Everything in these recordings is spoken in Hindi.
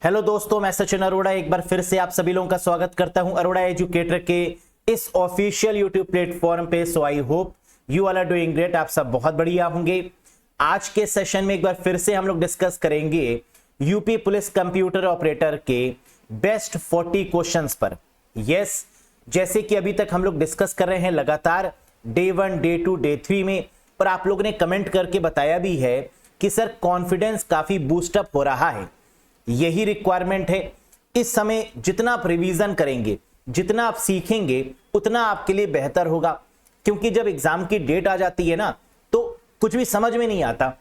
हेलो दोस्तों, मैं सचिन अरोड़ा एक बार फिर से आप सभी लोगों का स्वागत करता हूं अरोड़ा एजुकेटर के इस ऑफिशियल यूट्यूब प्लेटफॉर्म पे। So I hope you all are doing great. आप सब बहुत बढ़िया होंगे। आज के सेशन में एक बार फिर से हम लोग डिस्कस करेंगे यूपी पुलिस कंप्यूटर ऑपरेटर के बेस्ट 40 क्वेश्चंस पर। यस, जैसे कि अभी तक हम लोग डिस्कस कर रहे हैं लगातार डे 1, डे 2, डे 3 में, और आप लोगों ने कमेंट करके बताया भी है कि सर कॉन्फिडेंस काफी बूस्टअप हो रहा है। यही रिक्वायरमेंट है। इस समय जितना आप रिवीजन करेंगे, जितना आप सीखेंगे, उतना आपके लिए बेहतर होगा, क्योंकि जब एग्जाम की डेट आ जाती है ना, तो कुछ भी समझ में नहीं आता।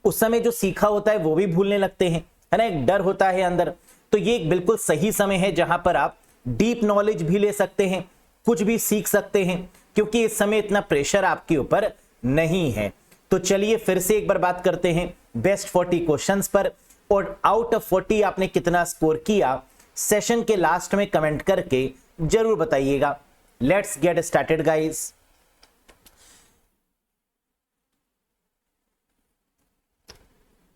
उस समय जो सीखा होता है वो भी भूलने लगते हैं, है ना, एक डर होता है अंदर। तो ये एक बिल्कुल सही समय है जहां पर आप डीप नॉलेज भी ले सकते हैं, कुछ भी सीख सकते हैं, क्योंकि इस समय इतना प्रेशर आपके ऊपर नहीं है। तो चलिए फिर से एक बार बात करते हैं बेस्ट 40 क्वेश्चंस पर, और आउट ऑफ 40 आपने कितना स्कोर किया सेशन के लास्ट में कमेंट करके जरूर बताइएगा। Let's get started guys.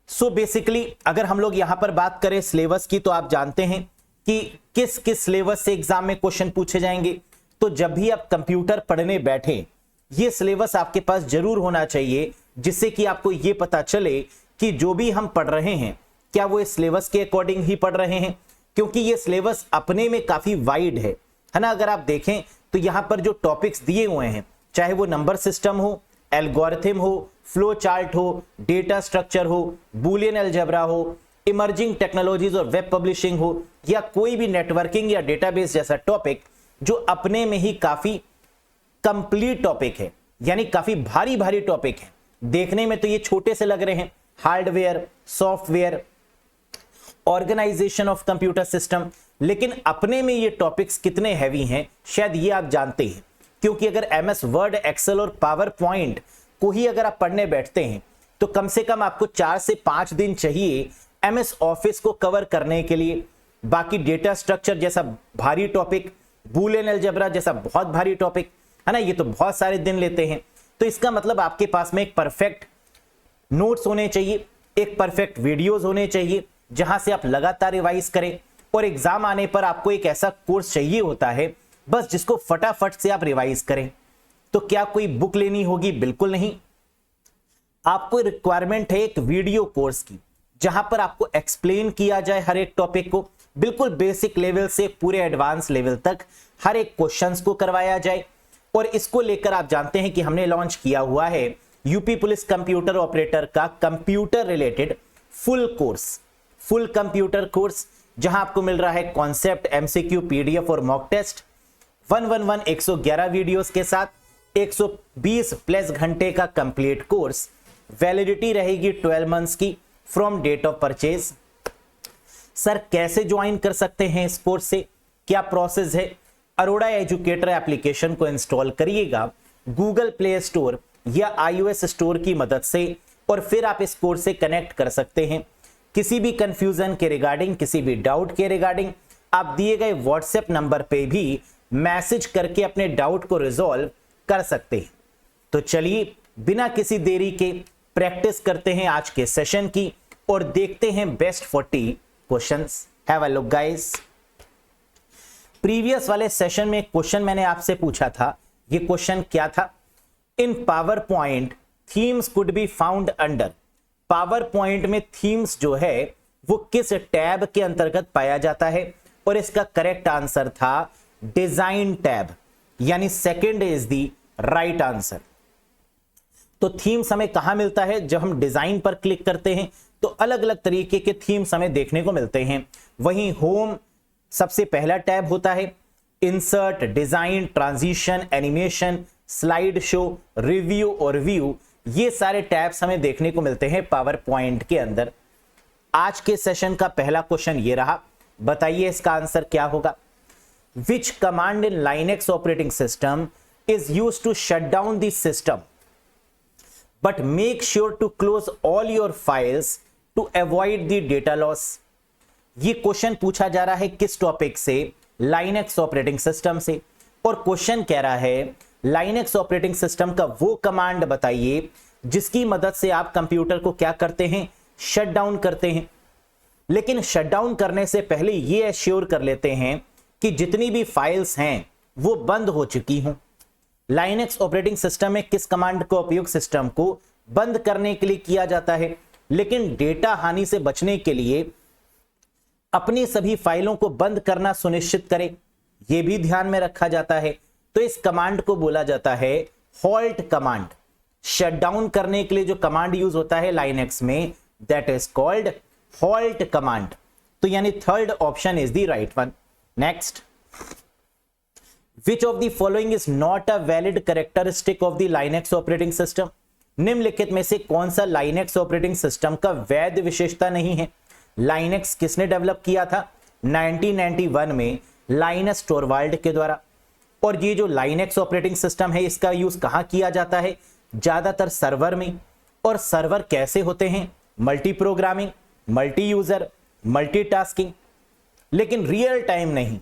So basically अगर हम लोग यहां पर बात करें सिलेबस की, तो आप जानते हैं कि किस किस सिलेबस से एग्जाम में क्वेश्चन पूछे जाएंगे। तो जब भी आप कंप्यूटर पढ़ने बैठे, ये सिलेबस आपके पास जरूर होना चाहिए, जिससे कि आपको ये पता चले कि जो भी हम पढ़ रहे हैं क्या वो इस सिलेबस के अकॉर्डिंग ही पढ़ रहे हैं, क्योंकि ये सिलेबस अपने में काफी वाइड है ना। अगर आप देखें तो यहां पर जो टॉपिक्स दिए हुए हैं, चाहे वो नंबर सिस्टम हो, एल्गोरिथम हो, फ्लो चार्ट हो, डेटा स्ट्रक्चर हो, बूलियन अलजेब्रा हो, इमर्जिंग टेक्नोलॉजीज और वेब पब्लिशिंग हो, या कोई भी नेटवर्किंग या डेटाबेस जैसा टॉपिक, जो अपने में ही काफी कंप्लीट टॉपिक है, यानी काफी भारी भारी टॉपिक है। देखने में तो ये छोटे से लग रहे हैं, hardware, software, organisation of computer system, लेकिन अपने में ये टॉपिक्स कितने हैवी हैं शायद ये आप जानते हैं। क्योंकि अगर एमएस वर्ड, एक्सेल और पावर पॉइंट को ही अगर आप पढ़ने बैठते हैं, तो कम से कम आपको 4 से 5 दिन चाहिए एमएस ऑफिस को कवर करने के लिए। बाकी डेटा स्ट्रक्चर जैसा भारी टॉपिक, बूलियन अलजेब्रा जैसा बहुत भारी टॉपिक, है ना, ये तो बहुत सारे दिन लेते हैं। तो इसका मतलब आपके पास में एक परफेक्ट नोट्स होने चाहिए, एक परफेक्ट वीडियोस होने चाहिए, जहां से आप लगातार रिवाइज करें। और एग्जाम आने पर आपको एक ऐसा कोर्स चाहिए होता है बस जिसको फटाफट से आप रिवाइज करें। तो क्या कोई बुक लेनी होगी? बिल्कुल नहीं। आपको रिक्वायरमेंट है एक वीडियो कोर्स की, जहां पर आपको एक्सप्लेन किया जाए हर एक टॉपिक को, बिल्कुल बेसिक लेवल से पूरे एडवांस लेवल तक हर एक क्वेश्चंस को करवाया जाए। और इसको लेकर आप जानते हैं कि हमने लॉन्च किया हुआ है यूपी पुलिस कंप्यूटर ऑपरेटर का computer related full course, full computer course, जहां आपको मिल रहा है कॉन्सेप्ट, एमसीक्यू, पीडीएफ और मॉक टेस्ट 111 111 वीडियोस के साथ 120 प्लस घंटे का कंप्लीट कोर्स। वैलिडिटी रहेगी 12 मंथ्स की from date of purchase. Sir कैसे ज्वाइन कर सकते हैं इस कोर्स से, क्या प्रोसेस है? अरोड़ा एजुकेटर एप्लीकेशन को इंस्टॉल करिएगा गूगल प्ले स्टोर या iOS स्टोर की मदद से, और फिर आप इस कोर्स से कनेक्ट कर सकते हैं। किसी भी कंफ्यूजन के रिगार्डिंग, किसी भी डाउट के रिगार्डिंग, आप दिए गए व्हाट्सएप नंबर पे भी मैसेज करके अपने डाउट को रिजॉल्व कर सकते हैं। तो चलिए बिना किसी देरी के प्रैक्टिस करते हैं आज के सेशन की, और देखते हैं best 40 questions. Have a look guys. Previous वाले सेशन में एक क्वेश्चन मैंने आपसे पूछा था। ये क्वेश्चन क्या था? In PowerPoint themes could be found under. PowerPoint में थीम्स जो है वो किस टैब के अंतर्गत पाया जाता है? और इसका करेक्ट आंसर था डिजाइन टैब, यानी second is the right answer. तो थीम्स हमें कहां मिलता है? जब हम डिजाइन पर क्लिक करते हैं तो अलग अलग तरीके के थीम्स हमें देखने को मिलते हैं। वहीं होम सबसे पहला टैब होता है, insert, design, transition, animation, slide show, review और व्यू, ये सारे टैब्स हमें देखने को मिलते हैं पावर पॉइंट के अंदर। आज के सेशन का पहला क्वेश्चन ये रहा, बताइए इसका आंसर क्या होगा? Which command in Linux operating system is used to shut down the system but make sure to close all your files to avoid the data loss. ये क्वेश्चन पूछा जा रहा है किस टॉपिक से? लाइनेक्स ऑपरेटिंग सिस्टम से। और क्वेश्चन कह रहा है लाइनेक्स ऑपरेटिंग सिस्टम का वो कमांड बताइए जिसकी मदद से आप कंप्यूटर को क्या करते हैं? शट डाउन करते हैं। लेकिन शटडाउन करने से पहले ये एश्योर कर लेते हैं कि जितनी भी फाइल्स हैं वो बंद हो चुकी हों। लाइनक्स ऑपरेटिंग सिस्टम में किस कमांड का उपयोग सिस्टम को बंद करने के लिए किया जाता है, लेकिन डेटा हानि से बचने के लिए अपनी सभी फाइलों को बंद करना सुनिश्चित करे, यह भी ध्यान में रखा जाता है। तो इस कमांड को बोला जाता है हॉल्ट कमांड। शटडाउन करने के लिए जो कमांड यूज होता है लाइनक्स में, that is called halt command. तो यानी third option is the right one. Next, which of the following is not a valid characteristic of the Linux operating system? निम्नलिखित में से कौन सा लाइनक्स ऑपरेटिंग सिस्टम का वैध विशेषता नहीं है? लाइनक्स किसने डेवलप किया था? 1991 में लाइनस टोरवाल्ड के द्वारा। और ये जो लाइनक्स ऑपरेटिंग सिस्टम है इसका यूज कहां किया जाता है? ज्यादातर सर्वर में। और सर्वर कैसे होते हैं? Multi programming, multi user, multitasking, लेकिन रियल टाइम नहीं।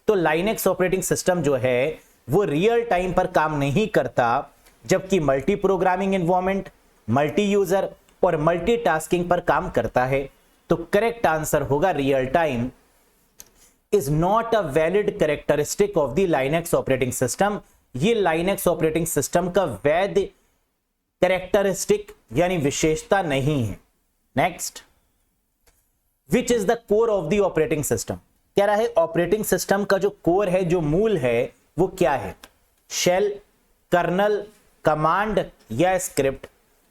तो लाइनक्स ऑपरेटिंग सिस्टम जो है वो रियल टाइम पर काम नहीं करता, जबकि multi programming environment, multi user और मल्टीटास्किंग पर काम करता है। तो करेक्ट आंसर होगा real time is not a valid characteristic of the Linux operating system. ये लाइनक्स ऑपरेटिंग सिस्टम का वैध कैरेक्टरिस्टिक यानी विशेषता नहीं है। Next, which is the core of the operating system? कह रहा है ऑपरेटिंग सिस्टम का जो कोर है, जो मूल है, वो क्या है? शेल, कर्नल, कमांड या स्क्रिप्ट?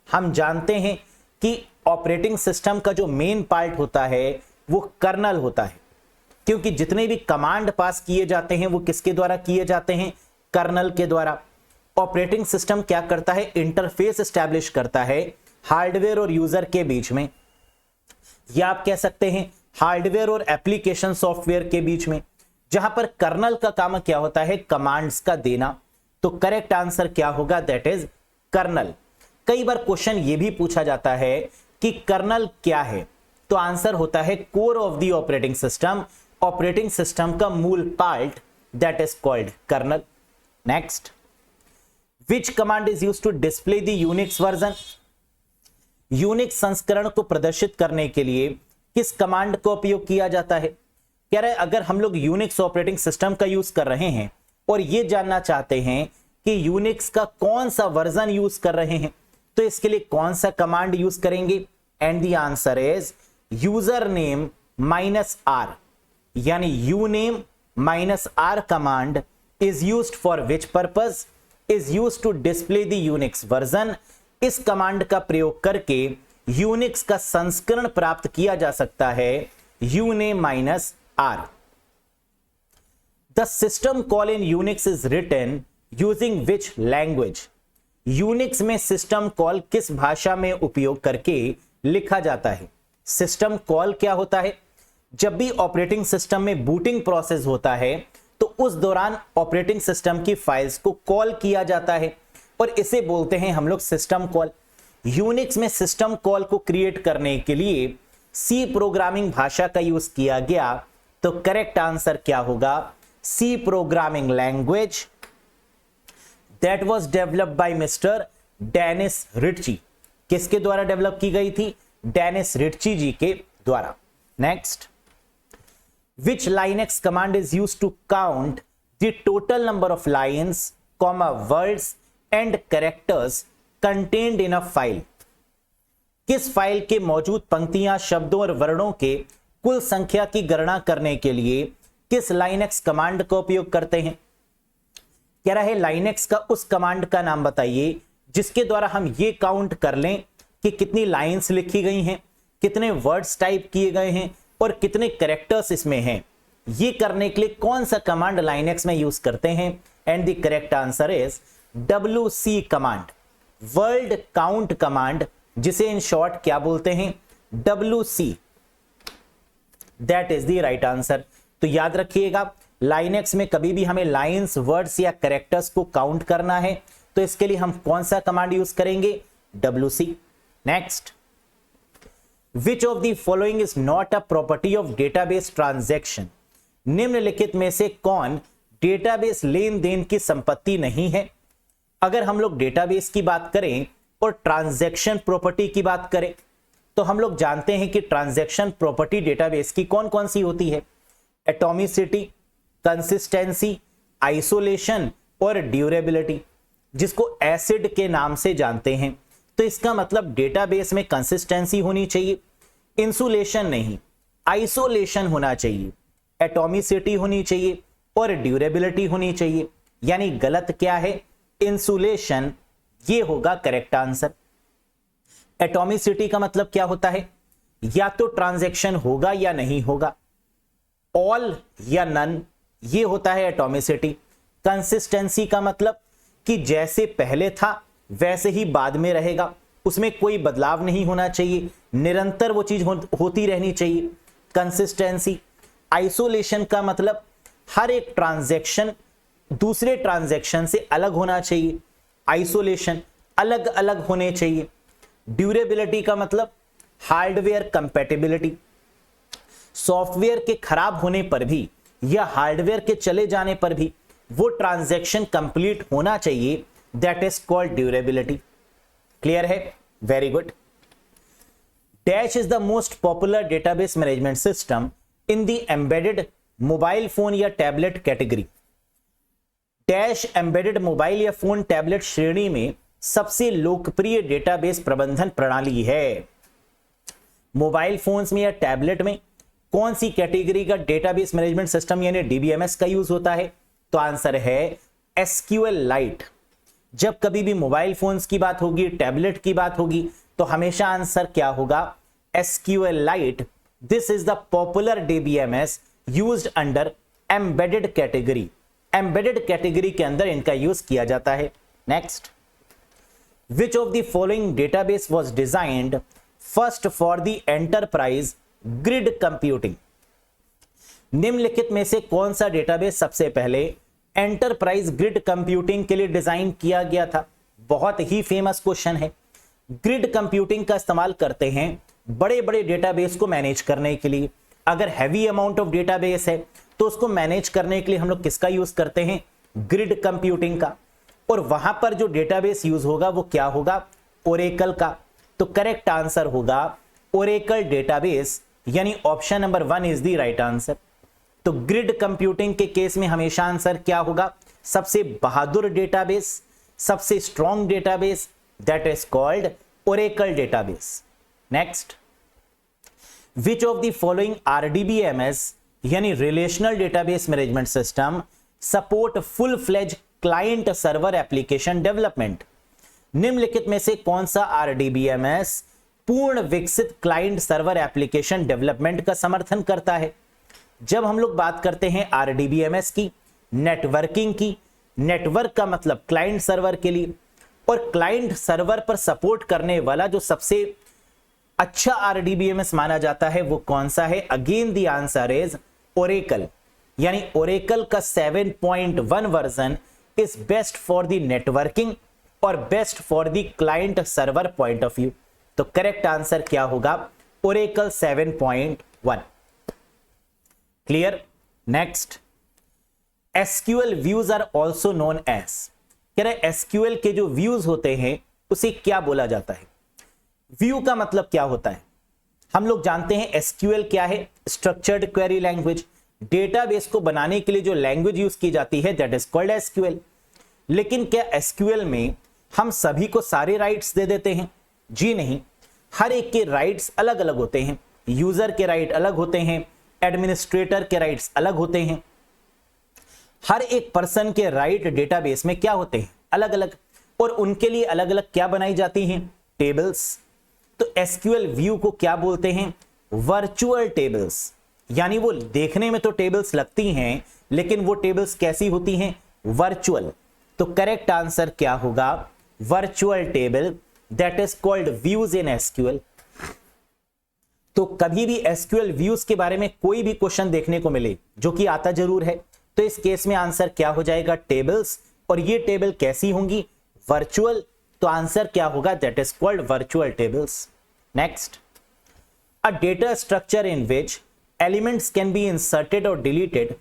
हम जानते हैं कि ऑपरेटिंग सिस्टम का जो मेन पार्ट होता है वो कर्नल होता है, क्योंकि जितने भी कमांड पास किए जाते हैं वो किसके द्वारा किए जाते हैं? कर्नल के द्वारा। ऑपरेटिंग सिस्टम क्या करता है? इंटरफेस एस्टैब्लिश करता है हार्डवेयर और यूजर के बीच में, या आप कह सकते हैं हार्डवेयर और एप्लीकेशन सॉफ्टवेयर के बीच में, जहां पर कर्नल का काम क्या होता है? कमांड्स का देना। तो करेक्ट आंसर क्या होगा? That is kernel. कई बार क्वेश्चन ये भी पूछा जाता है कि कर्नल क्या है, तो आंसर होता है core of the operating system. Operating system का मूल part, that is called kernel. Next, which command is used to display the Unix version? Unix संस्करण को प्रदर्शित करने के लिए किस कमांड का उपयोग किया जाता है? कह रहे हैं अगर हम लोग यूनिक्स ऑपरेटिंग सिस्टम का यूज कर रहे हैं और ये जानना चाहते हैं कि यूनिक्स का कौन सा वर्जन यूज कर रहे हैं, तो इसके लिए कौन सा कमांड यूज करेंगे? And the answer is user name -r, यानी uname -r command is used for which purpose? Is used to display the Unix version. इस कमांड का प्रयोग करके यूनिक्स का संस्करण प्राप्त किया जा सकता है, uname -r। The system call in Unix is written using which language? Unix में सिस्टम कॉल किस भाषा में उपयोग करके लिखा जाता है? सिस्टम कॉल क्या होता है? जब भी ऑपरेटिंग सिस्टम में बूटिंग प्रोसेस होता है तो उस दौरान ऑपरेटिंग सिस्टम की फाइल्स को कॉल किया जाता है और इसे बोलते हैं हम लोग सिस्टम कॉल। यूनिक्स में सिस्टम कॉल को क्रिएट करने के लिए सी प्रोग्रामिंग भाषा का यूज किया गया। तो करेक्ट आंसर क्या होगा? C programming language that was developed by mister Dennis Ritchie. किसके द्वारा डेवलप की गई थी? डेनिस रिट्ची जी के द्वारा। Next, which Linux command is used to count the total number of lines, words and characters contained in a file? किस फाइल के मौजूद पंक्तियां, शब्दों और वर्णों के कुल संख्या की गणना करने के लिए किस लाइनक्स कमांड का उपयोग करते हैं? कह रहा है लाइनक्स का उस कमांड का नाम बताइए जिसके द्वारा हम ये काउंट कर लें कि कितनी लाइंस लिखी गई हैं, कितने वर्ड्स टाइप किए गए हैं और कितने कैरेक्टर्स इसमें हैं। ये करने के लिए कौन सा कमांड लाइनक्स में यूज करते हैं? And the correct answer is WC command, word count command, जिसे इन शॉर्ट क्या बोलते हैं? WC। That is the right answer. तो याद रखिएगा लाइनक्स में कभी भी हमें लाइंस, वर्ड्स या कैरेक्टर्स को काउंट करना है तो इसके लिए हम कौन सा कमांड यूज करेंगे? WC। Next, Which of the following is not a property of database transaction? निम्नलिखित में से कौन डेटाबेस लेन देन की संपत्ति नहीं है? अगर हम लोग डेटाबेस की बात करें और ट्रांजैक्शन प्रॉपर्टी की बात करें तो हम लोग जानते हैं कि ट्रांजैक्शन प्रॉपर्टी डेटाबेस की कौन कौन सी होती है? एटॉमिसिटी, कंसिस्टेंसी, आइसोलेशन और ड्यूरेबिलिटी, जिसको एसिड के नाम से जानते हैं। तो इसका मतलब डेटाबेस में कंसिस्टेंसी होनी चाहिए, इंसुलेशन नहीं, आइसोलेशन होना चाहिए, एटॉमिसिटी होनी चाहिए और ड्यूरेबिलिटी होनी चाहिए। यानी गलत क्या है? इंसुलेशन, ये होगा करेक्ट आंसर। एटॉमिसिटी का मतलब क्या होता है? या तो ट्रांजैक्शन होगा या नहीं होगा, ऑल या नन, ये होता है एटॉमिसिटी। कंसिस्टेंसी का मतलब कि जैसे पहले था वैसे ही बाद में रहेगा, उसमें कोई बदलाव नहीं होना चाहिए, निरंतर वो चीज होती रहनी चाहिए, कंसिस्टेंसी। आइसोलेशन का मतलब हर एक ट्रांजैक्शन दूसरे ट्रांजैक्शन से अलग होना चाहिए, आइसोलेशन, अलग अलग होने चाहिए। ड्यूरेबिलिटी का मतलब हार्डवेयर कंपैटिबिलिटी, सॉफ्टवेयर के खराब होने पर भी या हार्डवेयर के चले जाने पर भी वो ट्रांजैक्शन कंप्लीट होना चाहिए, that is called durability. Clear है? Very good. Dash is the most popular database management system in the embedded mobile phone या tablet category. Dash embedded mobile या फोन टैबलेट श्रेणी में सबसे लोकप्रिय डेटाबेस प्रबंधन प्रणाली है। मोबाइल फोन्स में या टैबलेट में कौन सी कैटेगरी का डेटाबेस मैनेजमेंट सिस्टम यानी डीबीएमएस का यूज होता है? तो आंसर है एसक्यूएल लाइट। जब कभी भी मोबाइल फोन्स की बात होगी, टैबलेट की बात होगी, तो हमेशा आंसर क्या होगा? SQL light. This is the popular DBMS used under embedded category. Embedded category के अंदर इनका यूज किया जाता है। Next, which of the following database was designed first for the enterprise grid computing. निम्नलिखित में से कौन सा डेटाबेस सबसे पहले एंटरप्राइज ग्रिड कंप्यूटिंग के लिए डिजाइन किया गया था? बहुत ही फेमस क्वेश्चन है। ग्रिड कंप्यूटिंग का इस्तेमाल करते हैं बड़े बड़े डेटाबेस को मैनेज करने के लिए। अगर हैवी अमाउंट ऑफ डेटाबेस है तो उसको मैनेज करने के लिए हम लोग किसका यूज करते हैं? ग्रिड कंप्यूटिंग का। और वहां पर जो डेटाबेस यूज होगा वो क्या होगा? ओरेकल का। तो करेक्ट आंसर होगा ओरेकल डेटाबेस, यानी option number 1 is the right answer. तो ग्रिड कंप्यूटिंग के केस में हमेशा आंसर क्या होगा? सबसे बहादुर डेटाबेस, सबसे strong database, that is called Oracle database. Next, which of the following RDBMS यानी relational database management system support full fledge client server application development. निम्नलिखित में से कौन सा आरडीबीएमएस पूर्ण विकसित क्लाइंट सर्वर एप्लीकेशन डेवलपमेंट का समर्थन करता है? जब हम लोग बात करते हैं आरडीबीएमएस की, नेटवर्किंग की, नेटवर्क का मतलब क्लाइंट सर्वर के लिए, और क्लाइंट सर्वर पर सपोर्ट करने वाला जो सबसे अच्छा आरडीबीएमएस माना जाता है वो कौन सा है? Again the answer is Oracle. यानी ओरेकल का 7.1 version is best for the networking और best for the client server point of view. तो करेक्ट आंसर क्या होगा? Oracle 7.1। Clear? Next, SQL views are also known as. कह रहे एसक्यूएल के जो व्यूज होते हैं उसे क्या बोला जाता है? व्यू का मतलब क्या होता है? हम लोग जानते हैं एसक्यूएल क्या है? Structured query language. डेटाबेस को बनाने के लिए जो लैंग्वेज यूज की जाती है दैट इज कॉल्ड एसक्यूएल। लेकिन क्या एसक्यूएल में हम सभी को सारे राइट्स दे देते हैं? जी नहीं, हर एक के राइट्स अलग अलग होते हैं। यूजर के राइट अलग होते हैं, एडमिनिस्ट्रेटर के राइट्स अलग होते हैं। हर एक पर्सन के राइट डेटाबेस में क्या होते हैं? अलग अलग। और उनके लिए अलग अलग क्या बनाई जाती हैं? टेबल्स। तो एसक्यूएल व्यू को क्या बोलते हैं? Virtual tables. यानी वो देखने में तो टेबल्स लगती हैं लेकिन वो टेबल्स कैसी होती हैं? वर्चुअल। तो करेक्ट आंसर क्या होगा? Virtual table, that is called views in SQL. तो कभी भी एसक्यूएल व्यूज के बारे में कोई भी क्वेश्चन देखने को मिले, जो कि आता जरूर है, तो इस केस में आंसर क्या हो जाएगा? टेबल्स। और ये टेबल कैसी होंगी? वर्चुअल। तो आंसर क्या होगा? That is called virtual tables. Next, a data structure in which elements can be inserted और deleted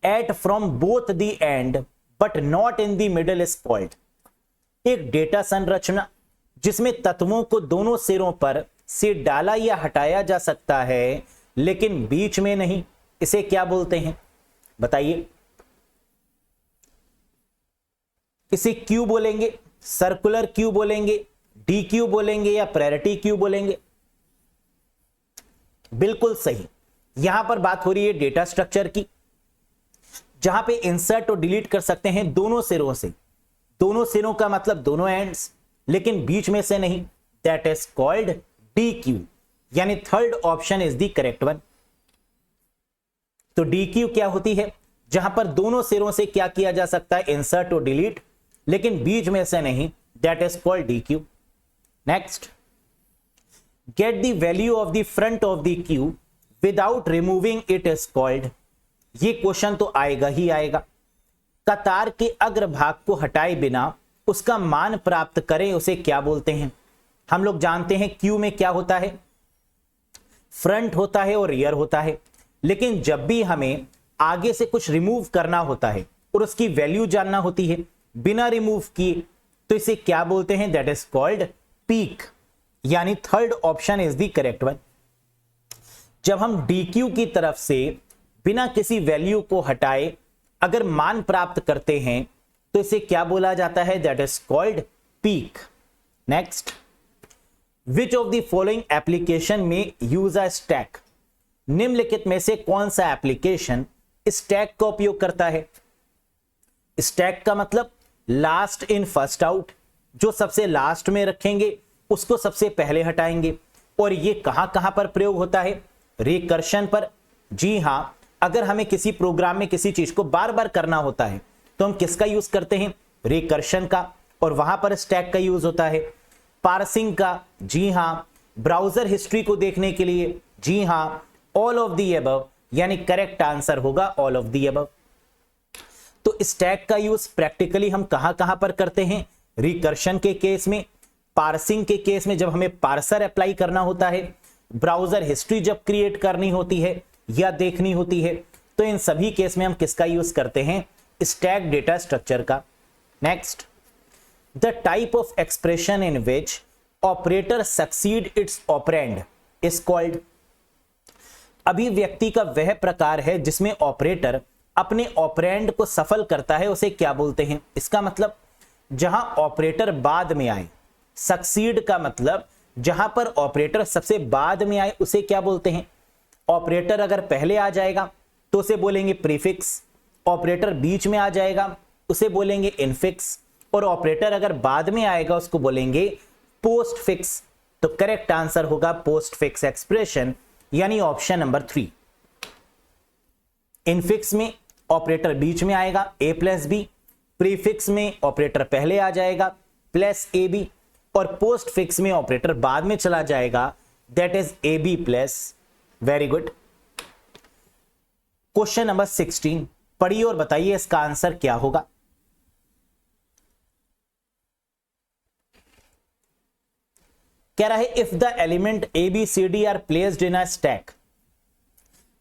at from both the end but not in the middle is called. एक डेटा संरचना जिसमें तत्वों को दोनों सिरों पर से डाला या हटाया जा सकता है लेकिन बीच में नहीं, इसे क्या बोलते हैं बताइए? इसे क्यू बोलेंगे, सर्कुलर क्यू बोलेंगे, डी क्यू बोलेंगे या प्रायोरिटी क्यू बोलेंगे? बिल्कुल सही, यहां पर बात हो रही है डेटा स्ट्रक्चर की, जहां पे इंसर्ट और डिलीट कर सकते हैं दोनों सिरों से। दोनों सिरों का मतलब दोनों एंड्स, लेकिन बीच में से नहीं, that is called D queue, यानी third option is the correct one. तो डी क्यू क्या होती है? जहां पर दोनों सिरों से क्या किया जा सकता है, इंसर्ट और डिलीट, लेकिन बीच में से नहीं, that is called D Q. Next, get the value of the front of the Q without removing it is called. ये क्वेश्चन तो आएगा ही आएगा। कतार के अग्रभाग को हटाए बिना उसका मान प्राप्त करें, उसे क्या बोलते हैं? हम लोग जानते हैं क्यू में क्या होता है, फ्रंट होता है और रियर होता है, लेकिन जब भी हमें आगे से कुछ रिमूव करना होता है और उसकी वैल्यू जानना होती है बिना रिमूव किए, तो इसे क्या बोलते हैं? दैट इज कॉल्ड पीक, यानी third option is the correct one. जब हम DQ की तरफ से बिना किसी वैल्यू को हटाए अगर मान प्राप्त करते हैं तो इसे क्या बोला जाता है? That is called peak. Next, which of the following application में यूज अ स्टैक? निम्नलिखित में से कौन सा एप्लीकेशन स्टैक का उपयोग करता है? स्टैक का मतलब लास्ट इन फर्स्ट आउट, जो सबसे लास्ट में रखेंगे उसको सबसे पहले हटाएंगे। और ये कहां कहां पर प्रयोग होता है? रिकर्शन पर। जी हां, अगर हमें किसी प्रोग्राम में किसी चीज को बार बार करना होता है तो हम किसका यूज करते हैं? रिकर्शन का, और वहां पर स्टैक का यूज होता है। पार्सिंग का, जी हां। ब्राउजर हिस्ट्री को देखने के लिए, जी हां। ऑल ऑफ द अबव, यानी करेक्ट आंसर होगा ऑल ऑफ द अबव। तो स्टैक का यूज प्रैक्टिकली हम कहां कहां पर करते हैं? रिकर्शन के केस में, पार्सिंग के केस में जब हमें पार्सर अप्लाई करना होता है, ब्राउजर हिस्ट्री जब क्रिएट करनी होती है या देखनी होती है, तो इन सभी केस में हम किसका यूज करते हैं? स्टैक डेटा स्ट्रक्चर का। Next, the type of expression in which operator succeed it's operand is called. अभिव्यक्ति का वह प्रकार है जिसमें ऑपरेटर अपने ऑपरेंड को सफल करता है, उसे क्या बोलते हैं? इसका मतलब जहां ऑपरेटर बाद में आए। सक्सीड का मतलब जहां पर ऑपरेटर सबसे बाद में आए उसे क्या बोलते हैं? ऑपरेटर अगर पहले आ जाएगा तो उसे बोलेंगे प्रीफिक्स, ऑपरेटर बीच में आ जाएगा उसे बोलेंगे इनफिक्स, और ऑपरेटर अगर बाद में आएगा उसको बोलेंगे पोस्ट फिक्स। तो करेक्ट आंसर होगा पोस्ट फिक्स एक्सप्रेशन, यानी ऑप्शन नंबर 3। इनफिक्स में ऑपरेटर बीच में आएगा a प्लस बी, प्रीफिक्स में ऑपरेटर पहले आ जाएगा प्लस ए बी, और पोस्ट फिक्स में ऑपरेटर बाद में चला जाएगा, that is A B plus. Very good. Question number 16 पढ़िए और बताइए इसका आंसर क्या होगा। कह रहा है if the element A B C D are placed in a stack.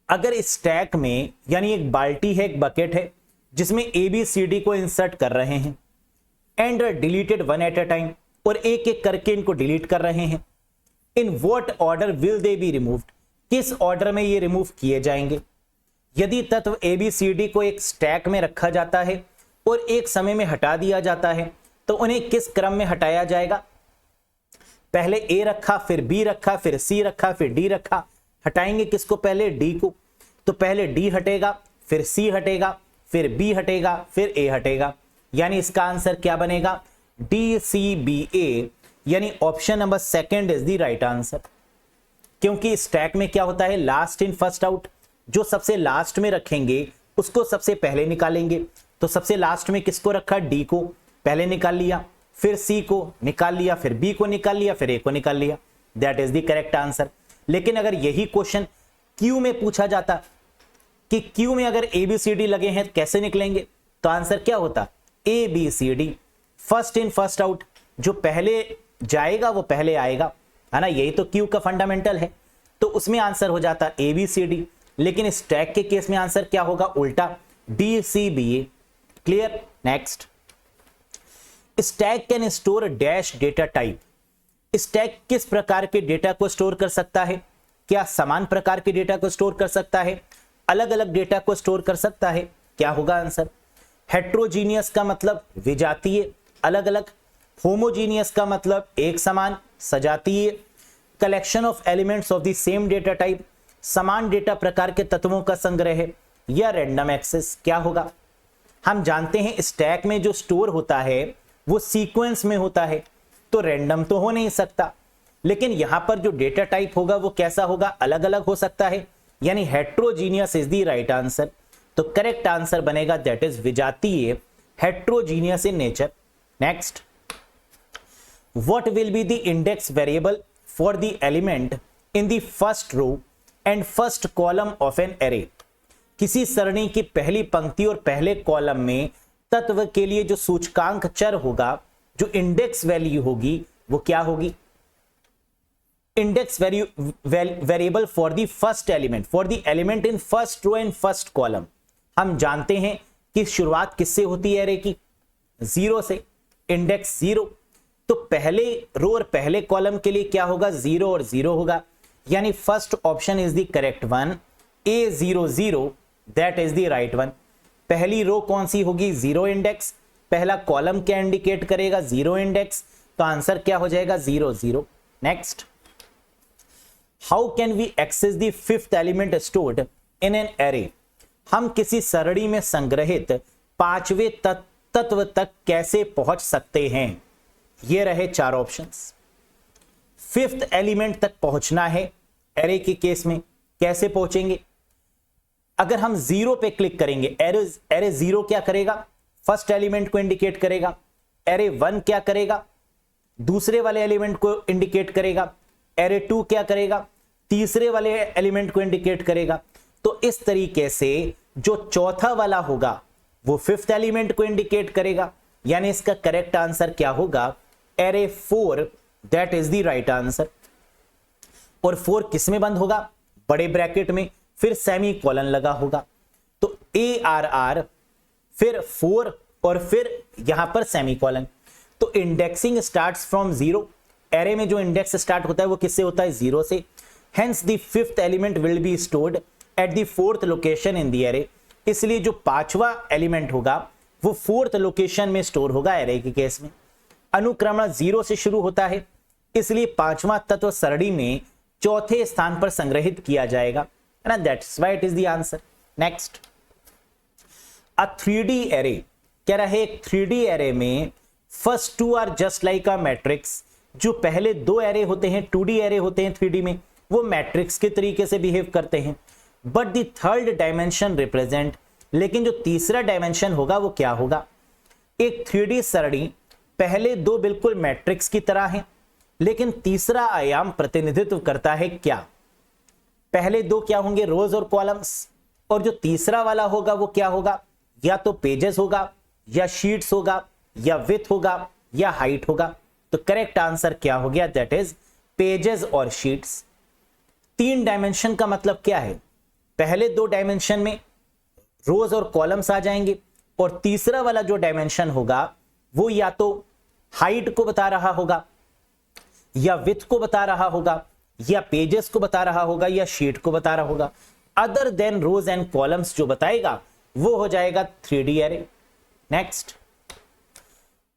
अगर इस स्टैक में, यानी एक बाल्टी है, एक बकेट है जिसमें ए बी सी डी को इंसर्ट कर रहे हैं, and deleted one at a time, और एक एक करके इनको डिलीट कर रहे हैं, in what order will they be removed? किस ऑर्डर में ये रिमूव किए जाएंगे? यदि तत्व ए बी सी डी को एक स्टैक में रखा जाता है और एक समय में हटा दिया जाता है तो उन्हें किस क्रम में हटाया जाएगा? पहले ए रखा, फिर बी रखा, फिर सी रखा, फिर डी रखा। हटाएंगे किसको? पहले डी को। तो पहले डी हटेगा, फिर सी हटेगा, फिर बी हटेगा, फिर ए हटेगा, यानी इसका आंसर क्या बनेगा? डी सी बी ए, यानी option number 2 is the right answer. क्योंकि स्टैक में क्या होता है? लास्ट इन फर्स्ट आउट, जो सबसे लास्ट में रखेंगे उसको सबसे पहले निकालेंगे। तो सबसे लास्ट में किसको रखा? डी को पहले निकाल लिया, फिर सी को निकाल लिया, फिर बी को निकाल लिया, फिर ए को निकाल लिया, that is the correct answer. लेकिन अगर यही क्वेश्चन क्यू में पूछा जाता कि क्यू में अगर ए बी सी डी लगे हैं कैसे निकलेंगे, तो आंसर क्या होता? A B C D, first in first out, जो पहले जाएगा वो पहले आएगा, है ना? यही तो क्यू का फंडामेंटल है। तो उसमें आंसर हो जाता ए बी सी डी। लेकिन स्टैक के केस में आंसर क्या होगा? उल्टा, D C B A. Clear? Next, stack can store dash data type. Stack किस प्रकार के डेटा को स्टोर कर सकता है? क्या समान प्रकार के डेटा को स्टोर कर सकता है? अलग अलग डेटा को स्टोर कर सकता है? क्या होगा आंसर? हेट्रोजीनियस का मतलब विजातीय, अलग अलग। होमोजीनियस का मतलब एक समान, सजातीय। Collection of elements of the same data type, समान डेटा प्रकार के तत्वों का संग्रह है। या रैंडम एक्सेस, क्या होगा? हम जानते हैं स्टैक में जो स्टोर होता है वो सीक्वेंस में होता है, तो रैंडम तो हो नहीं सकता, लेकिन यहां पर जो डेटा टाइप होगा वो कैसा होगा? अलग अलग हो सकता है, यानी heterogeneous is the right answer. तो करेक्ट आंसर बनेगा दैट इज विजातीय, heterogeneous in nature. Next, what will be the index variable for the element in the first row and first column of an array? किसी सरणी की पहली पंक्ति और पहले कॉलम में तत्व के लिए जो सूचकांक चर होगा, जो इंडेक्स वैल्यू होगी, वो क्या होगी? Index variable for the first element, for the element in first row and first column. हम जानते हैं कि शुरुआत किससे होती है एरे की? 0 से, इंडेक्स 0। तो पहले रो और पहले कॉलम के लिए क्या होगा? 0 और 0 होगा, यानी first option is the correct one, A00, that is the right one. पहली रो कौन सी होगी? 0 इंडेक्स। पहला कॉलम क्या इंडिकेट करेगा? 0 इंडेक्स। तो आंसर क्या हो जाएगा? 0 0। Next, how can we access the fifth element stored in an array? हम किसी सरणी में संग्रहित पांचवें तत्व तक कैसे पहुंच सकते हैं? ये रहे 4 ऑप्शंस। फिफ्थ एलिमेंट तक पहुंचना है एरे के केस में, कैसे पहुंचेंगे? अगर हम 0 पे क्लिक करेंगे, एरे 0 क्या करेगा? फर्स्ट एलिमेंट को इंडिकेट करेगा। एरे 1 क्या करेगा? दूसरे वाले एलिमेंट को इंडिकेट करेगा। एरे 2 क्या करेगा? तीसरे वाले एलिमेंट को इंडिकेट करेगा। तो इस तरीके से जो चौथा वाला होगा वो फिफ्थ एलिमेंट को इंडिकेट करेगा, यानी इसका करेक्ट आंसर क्या होगा? Array 4, that is the right answer. और 4 किस में बंद होगा? बड़े ब्रैकेट में, फिर सेमी कॉलन लगा होगा। तो ARR, फिर 4 और फिर यहां पर सेमी कॉलन। तो इंडेक्सिंग स्टार्ट्स फ्रॉम 0। एरे में जो इंडेक्स स्टार्ट होता है वो किससे होता है? 0 से। Hence the fifth element will be stored at the fourth location in the array. इसलिए जो पांचवा एलिमेंट होगा वो फोर्थ लोकेशन में स्टोर होगा एरे के केस में। अनुक्रमण 0 से शुरू होता है, इसलिए पांचवा तत्व सरणी में चौथे स्थान पर संग्रहित किया जाएगा, ना? That's why it is the answer. Next, a 3D array कह रहा है एक 3D एरे में first 2 are just like a matrix. जो पहले 2 एरे होते हैं, 2D एरे होते हैं 3D में, वो मैट्रिक्स के तरीके से बिहेव करते हैं। But the third dimension represent, लेकिन जो तीसरा डायमेंशन होगा वो क्या होगा? एक 3D सरणी पहले 2 बिल्कुल मैट्रिक्स की तरह है, लेकिन तीसरा आयाम प्रतिनिधित्व करता है क्या? पहले 2 क्या होंगे? रोज और कॉलम्स। और जो तीसरा वाला होगा वो क्या होगा? या तो पेजेस होगा, या शीट्स होगा, या विड्थ होगा, या हाइट होगा। तो करेक्ट आंसर क्या हो गया? दैट इज पेजेस और शीट्स। 3 डायमेंशन का मतलब क्या है? पहले 2 डायमेंशन में रोज और कॉलम्स आ जाएंगे, और तीसरा वाला जो डायमेंशन होगा वो या तो हाइट को बता रहा होगा, या विड्थ को बता रहा होगा, या पेजेस को बता रहा होगा, या शीट को बता रहा होगा। Other than rows and columns जो बताएगा वो हो जाएगा 3D array. Next,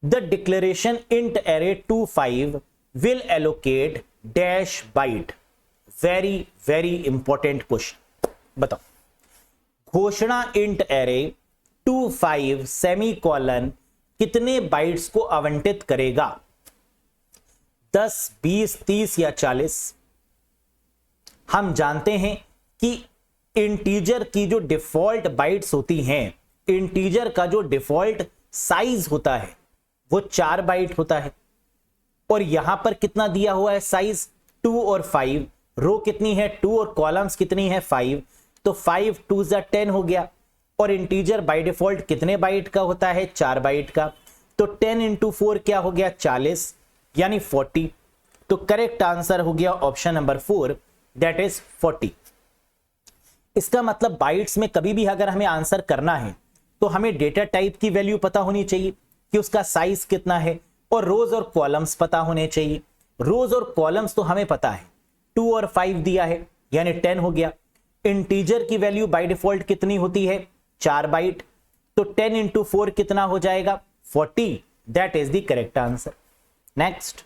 the declaration int array 25 will allocate dash byte. Very very important question, बताओ। घोषणा इंट एरे 25 सेमी कॉलन कितने बाइट्स को आवंटित करेगा? 10, 20, 30 या 40? हम जानते हैं कि इंटीजर की जो डिफॉल्ट बाइट्स होती हैं, इंटीजर का जो डिफॉल्ट साइज होता है वो 4 बाइट होता है। और यहां पर कितना दिया हुआ है साइज? 2 और 5। रो कितनी है? 2 और कॉलम्स कितनी है? 5। तो 5 2 10 हो गया। और इंटीजर बाय डिफॉल्ट कितने बाइट का होता है? 4 बाइट का। तो 10 इंटू 4 क्या हो गया? 40, यानी 40। तो करेक्ट आंसर हो गया ऑप्शन नंबर 4, दैट इज 40। इसका मतलब बाइट्स में कभी भी अगर हमें आंसर करना है तो हमें डेटा टाइप की वैल्यू पता होनी चाहिए कि उसका साइज कितना है, और रोज और कॉलम्स पता होने चाहिए। रोज और कॉलम्स तो हमें पता है, 2 और 5 दिया है यानी 10 हो गया। इंटीजर की वैल्यू बाय डिफॉल्ट कितनी होती है, 4 बाइट, तो 10 इंटू 4 कितना हो जाएगा, 40। That is the correct answer. Next,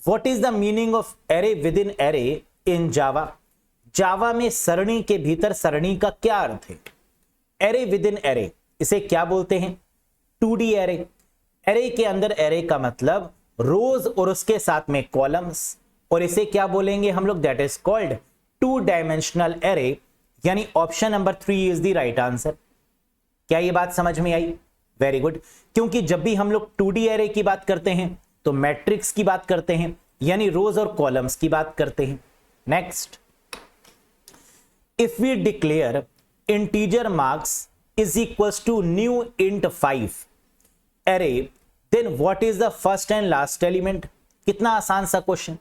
what is the meaning of array within array in Java? Java में सरणी के भीतर सरणी का क्या अर्थ है? एरे विद इन एरे, इसे क्या बोलते हैं, 2D एरे। एरे के अंदर एरे का मतलब रोज और उसके साथ में कॉलम्स, और इसे क्या बोलेंगे हम लोग, that is called 2 dimensional array, यानी option number 3 is the right answer. क्या ये बात समझ में आई? Very good. क्योंकि जब भी हम लोग 2D एरे की बात करते हैं तो मैट्रिक्स की बात करते हैं, यानी रोज और कॉलम्स की बात करते हैं। Next, if we declare integer marks is equals to new int 5 array, then what is the first and last element? कितना आसान सा क्वेश्चन।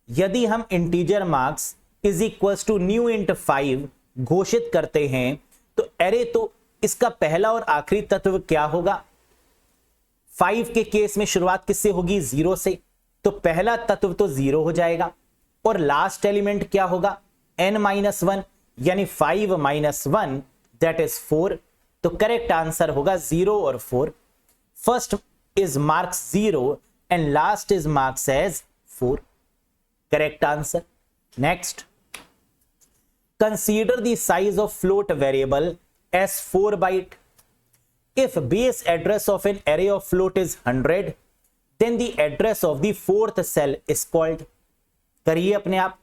यदि हम integer marks is equals to new int 5 घोषित करते हैं तो एरे, तो इसका पहला और आखिरी तत्व क्या होगा? 5 के केस में शुरुआत किससे होगी, 0 से, तो पहला तत्व तो 0 हो जाएगा, और लास्ट एलिमेंट क्या होगा, n-1, यानी 5 - 1 दैट इज 4। तो करेक्ट आंसर होगा 0 और 4। First is marks 0 and last is marks as 4। Correct answer. Next, consider the size of float variable as 4 byte. If base address of an array of float is 100, then the address of the 4th cell is called. करिए अपने आप।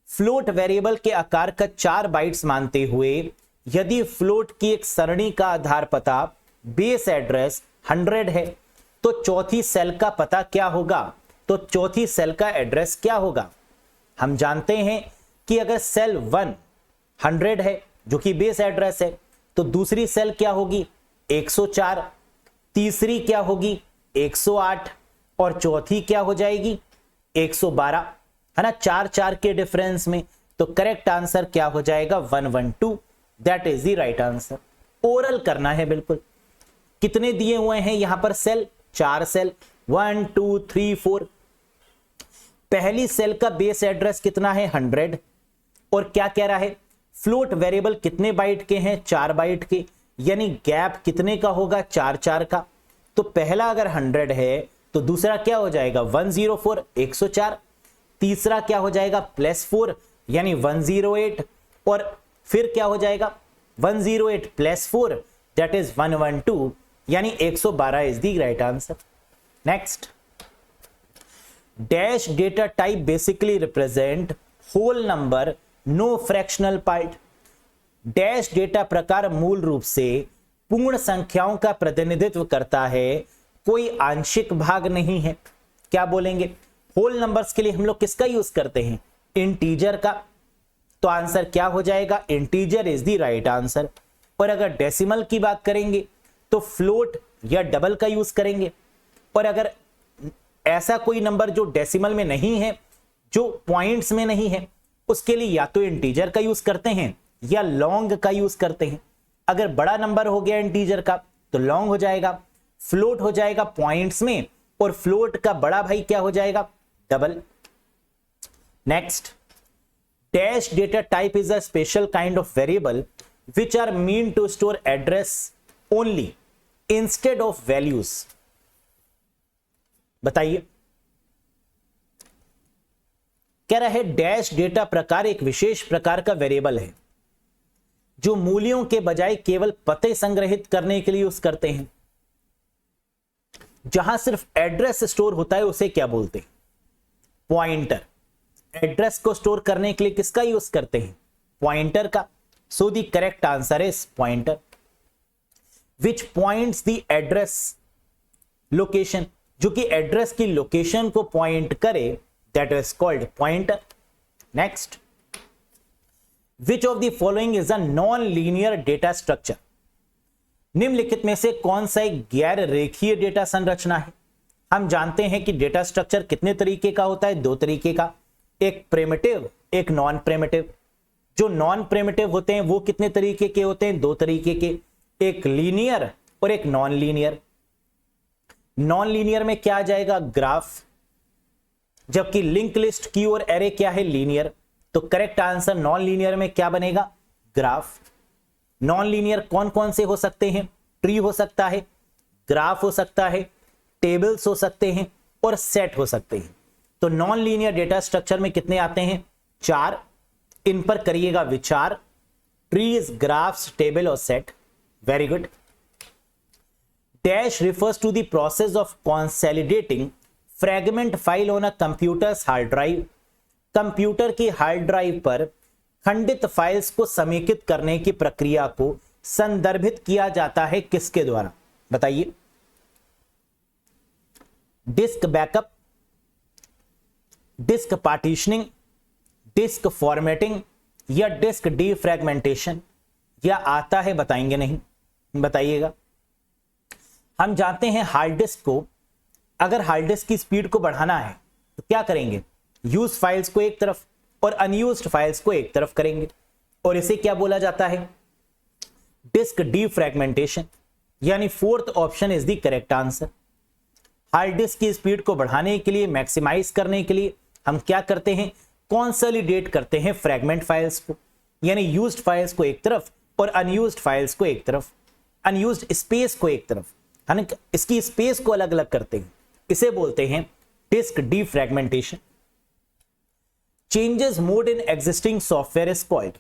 फ्लोट वेरिएबल के आकार का 4 बाइट्स मानते हुए यदि फ्लोट की एक सरणी का आधार पता बेस एड्रेस 100 है तो चौथी सेल का पता क्या होगा, तो चौथी सेल का एड्रेस क्या होगा? हम जानते हैं कि अगर सेल 1 100 है जो कि बेस एड्रेस है, तो दूसरी सेल क्या होगी, 104, तीसरी क्या होगी, 108, और चौथी क्या हो जाएगी, 112, है ना, 4 के डिफरेंस में। तो करेक्ट आंसर क्या हो जाएगा, 112। That is the right answer. Oral करना है बिल्कुल। कितने दिए हुए हैं यहां पर सेल, 4 सेल, 1 2 3 4। पहली सेल का बेस एड्रेस कितना है, 100, और क्या कह रहा है, फ्लोट वेरिएबल कितने बाइट के हैं, 4 बाइट के, यानी गैप कितने का होगा, 4 का। तो पहला अगर 100 है तो दूसरा क्या हो जाएगा, 104, 104, तीसरा क्या हो जाएगा, +4 यानी 108, और फिर क्या हो जाएगा, 108 + 4 दैट इज 112, यानी 112 is the right answer. Next, dash data type basically represent whole number, no fractional part. Dash data प्रकार मूल रूप से पूर्ण संख्याओं का प्रतिनिधित्व करता है, कोई आंशिक भाग नहीं है। क्या बोलेंगे, होल नंबर्स के लिए हम लोग किसका यूज करते हैं, इंटीजर का। तो आंसर क्या हो जाएगा, integer is the right answer. और अगर डेसिमल की बात करेंगे तो फ्लोट या डबल का यूज करेंगे, और अगर ऐसा कोई नंबर जो डेसिमल में नहीं है, जो पॉइंट्स में नहीं है, उसके लिए या तो इंटीजर का यूज करते हैं या लॉन्ग का यूज करते हैं। अगर बड़ा नंबर हो गया इंटीजर का तो लॉन्ग हो जाएगा, फ्लोट हो जाएगा पॉइंट्स में, और फ्लोट का बड़ा भाई क्या हो जाएगा, double. Next, dash data type is a special kind of variable which are mean to store address only instead of values. बताइए। कह रहा है डैश डेटा प्रकार एक विशेष प्रकार का वेरिएबल है जो मूल्यों के बजाय केवल पते संग्रहित करने के लिए यूज करते हैं। जहां सिर्फ एड्रेस स्टोर होता है उसे क्या बोलते हैं, पॉइंटर। एड्रेस को स्टोर करने के लिए किसका यूज करते हैं, पॉइंटर का। So the correct answer is pointer. Which points the address location, जो कि एड्रेस की लोकेशन को पॉइंट करे, that is called pointer. Next, which of the following is a non linear data structure. निम्नलिखित में से कौन सा एक गैर रेखीय डेटा संरचना है। हम जानते हैं कि डेटा स्ट्रक्चर कितने तरीके का होता है, 2 तरीके का, एक प्रिमिटिव, एक नॉन प्रिमिटिव। जो नॉन प्रिमिटिव होते हैं वो कितने तरीके के होते हैं, 2 तरीके के, एक लीनियर और एक नॉन लीनियर। नॉन लीनियर में क्या आ जाएगा, ग्राफ, जबकि लिंक लिस्ट की और एरे क्या है, लीनियर। तो करेक्ट आंसर नॉन लीनियर में क्या बनेगा, ग्राफ। नॉन लीनियर कौन कौन से हो सकते हैं, ट्री हो सकता है, ग्राफ हो सकता है, टेबल्स हो सकते हैं और सेट हो सकते हैं। तो नॉन लीनियर डेटा स्ट्रक्चर में कितने आते हैं, 4। इन पर करिएगा विचार, ट्रीज, ग्राफ्स, टेबल और set. Very good. Dash refers to the process of consolidating fragment file on a computer's hard drive. Computer की हार्ड ड्राइव पर खंडित फाइल्स को समेकित करने की प्रक्रिया को संदर्भित किया जाता है किसके द्वारा, बताइए। Disk backup, disk partitioning, disk formatting या डिस्क डीफ्रैगमेंटेशन, या आता है बताएंगे नहीं, बताइएगा। हम जानते हैं हार्ड डिस्क को, अगर हार्ड डिस्क की स्पीड को बढ़ाना है तो क्या करेंगे, यूज फाइल्स को एक तरफ और अनयूज्ड फाइल्स को एक तरफ करेंगे, और इसे क्या बोला जाता है, डिस्क डीफ्रैगमेंटेशन। यानी fourth option is the correct answer. Hard disk की स्पीड को बढ़ाने के लिए, मैक्सिमाइज करने के लिए हम क्या करते हैं, कंसोलिडेट करते हैं फ्रैगमेंट फाइल्स को, यानी यूज्ड फाइल्स को एक तरफ और अनयूज्ड फाइल्स को एक तरफ, अनयूज्ड स्पेस को एक तरफ, यानी इसकी स्पेस को अलग अलग करते हैं। इसे बोलते हैं disk defragmentation. Changes made in existing software is called.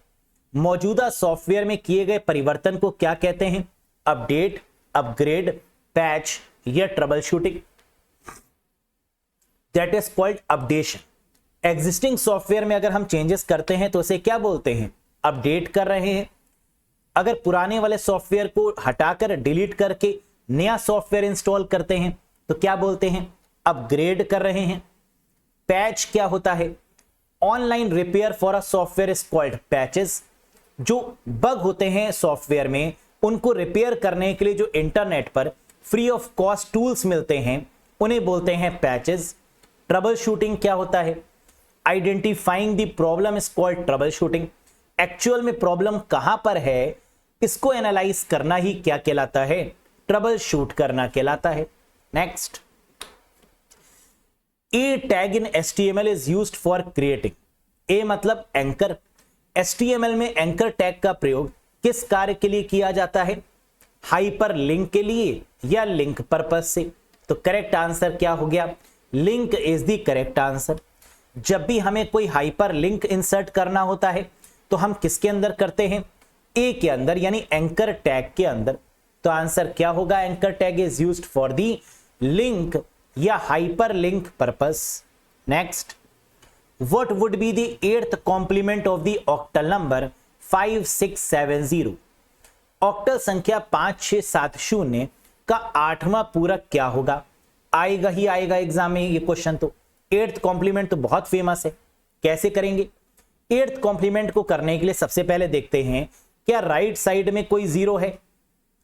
मौजूदा सॉफ्टवेयर में किए गए परिवर्तन को क्या कहते हैं, अपडेट, अपग्रेड, पैच या troubleshooting. That is called updation. Existing software में अगर हम चेंजेस करते हैं तो उसे क्या बोलते हैं, अपडेट कर रहे हैं। अगर पुराने वाले सॉफ्टवेयर को हटाकर डिलीट करके नया सॉफ्टवेयर इंस्टॉल करते हैं तो क्या बोलते हैं, अपग्रेड कर रहे हैं। पैच क्या होता है, online repair for a software is called patches. जो बग होते हैं सॉफ्टवेयर में उनको रिपेयर करने के लिए जो इंटरनेट पर फ्री ऑफ कॉस्ट टूल्स मिलते हैं उन्हें बोलते हैं पैचेस। ट्रबल शूटिंग क्या होता है, identifying the problem is called trouble shooting. Actual में प्रॉब्लम कहां पर है इसको एनालाइज करना ही क्या कहलाता है, ट्रबल शूट करना कहलाता है। Next, a tag in HTML is used for creating. A मतलब एंकर। HTML में एंकर टैग का प्रयोग किस कार्य के लिए किया जाता है, हाइपर लिंक के लिए या लिंक पर्पस से। तो करेक्ट आंसर क्या हो गया, link is the correct answer. जब भी हमें कोई हाइपर लिंक इंसर्ट करना होता है तो हम किसके अंदर करते हैं, ए के अंदर, यानी एंकर टैग के अंदर। तो आंसर क्या होगा, anchor tag is used for the link या hyper link purpose. Next, what would be the 8th complement of the octal number 5670। Octal संख्या 5670 का 8वां पूरक क्या होगा, आएगा ही आएगा एग्जाम में ये क्वेश्चन। तो 8th कॉम्प्लीमेंट तो बहुत फेमस है, कैसे करेंगे। 8th कॉम्प्लीमेंट को करने के लिए सबसे पहले देखते हैं क्या राइट साइड में कोई जीरो है,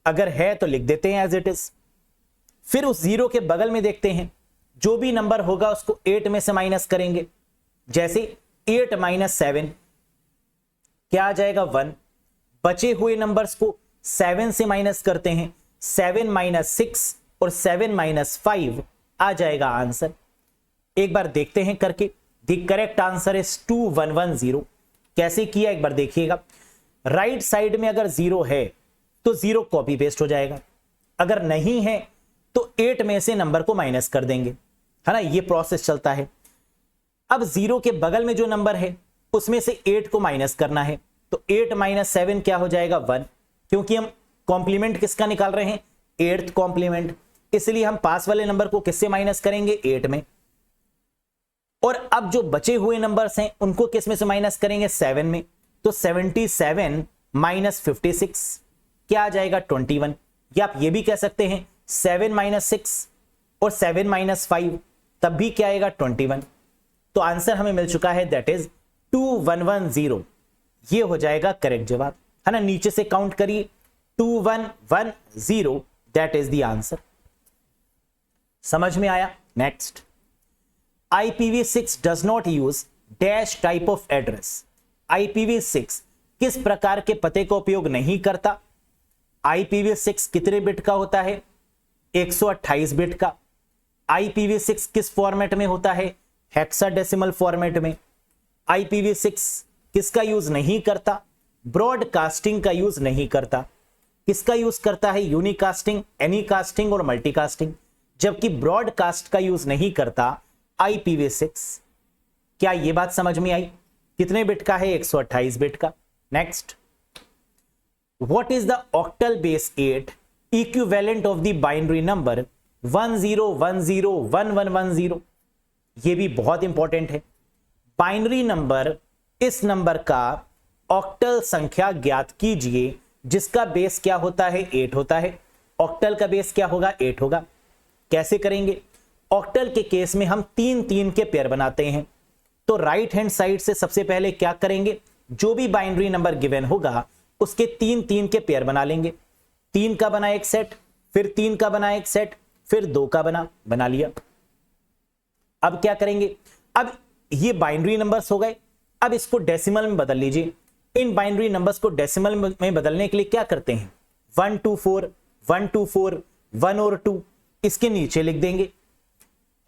अगर है तो लिख देते हैं एज इट इज। फिर उस जीरो के बगल में देखते हैं जो भी नंबर होगा उसको 8 में से माइनस करेंगे। जैसे 8 - 7 क्या आ जाएगा, 1। बचे हुए नंबर्स को 7 से माइनस करते हैं, 7 - 6 और 7 - 5 आ जाएगा आंसर। एक बार देखते हैं करके, द करेक्ट आंसर इज 2110। कैसे किया एक बार देखिएगा। राइट साइड में अगर जीरो है तो जीरो कॉपी पेस्ट हो जाएगा, अगर नहीं है तो 8 में से नंबर को माइनस कर देंगे, है ना, ये प्रोसेस चलता है। अब जीरो के बगल में जो नंबर है उसमें से 8 को माइनस करना है, तो 8 - 7 क्या हो जाएगा, 1। क्योंकि हम कॉम्प्लीमेंट किसका निकाल रहे हैं, 8th कॉम्प्लीमेंट, इसलिए हम पास वाले नंबर को किससे माइनस करेंगे, 8 में। और अब जो बचे हुए नंबर्स हैं उनको किस में से माइनस करेंगे, 7 में। तो 77 - 56 क्या आ जाएगा, 21। या आप ये भी कह सकते हैं 7 - 6 और 7 - 5 तब भी क्या आएगा, 21। तो आंसर हमें मिल चुका है, दैट इज 2110। ये हो जाएगा करेक्ट जवाब, है ना। नीचे से काउंट करिए, 2110, दैट इज द आंसर। समझ में आया। Next, IPv6 does not use dash type of address. IPv6 किस प्रकार के पते का उपयोग नहीं करता। IPv6 कितने बिट का होता है, 128 बिट का। IPv6 किस फॉर्मेट में होता है, हेक्साडेसिमल फॉर्मेट में। IPv6 किसका यूज नहीं करता? ब्रॉडकास्टिंग का यूज नहीं करता। किसका यूज करता है? यूनिकास्टिंग, एनीकास्टिंग और मल्टीकास्टिंग, जबकि ब्रॉडकास्ट का यूज नहीं करता IPv6। क्या ये बात समझ में आई? कितने बिट का है? 128 बिट का। Next, what is the octal base 8 equivalent of the binary number 10101110? ये भी बहुत इंपॉर्टेंट है। बाइनरी नंबर, इस नंबर का ऑक्टल संख्या ज्ञात कीजिए जिसका बेस क्या होता है? 8 होता है। ऑक्टल का बेस क्या होगा? 8 होगा। कैसे करेंगे? ऑक्टल के केस में हम 3-3 के पेयर बनाते हैं। तो राइट हैंड साइड से सबसे पहले क्या करेंगे? जो भी बाइनरी नंबर गिवन होगा उसके 3-3 के पेयर बना लेंगे। 3 का बना एक सेट, फिर 3 का बना एक सेट, फिर 2 का बना लिया। अब क्या करेंगे? अब ये बाइनरी नंबर्स हो गए, अब इसको डेसिमल में बदल लीजिए। इन बाइनरी नंबर्स को डेसिमल में बदलने के लिए क्या करते हैं? 124, 124, 1 और 2 इसके नीचे लिख देंगे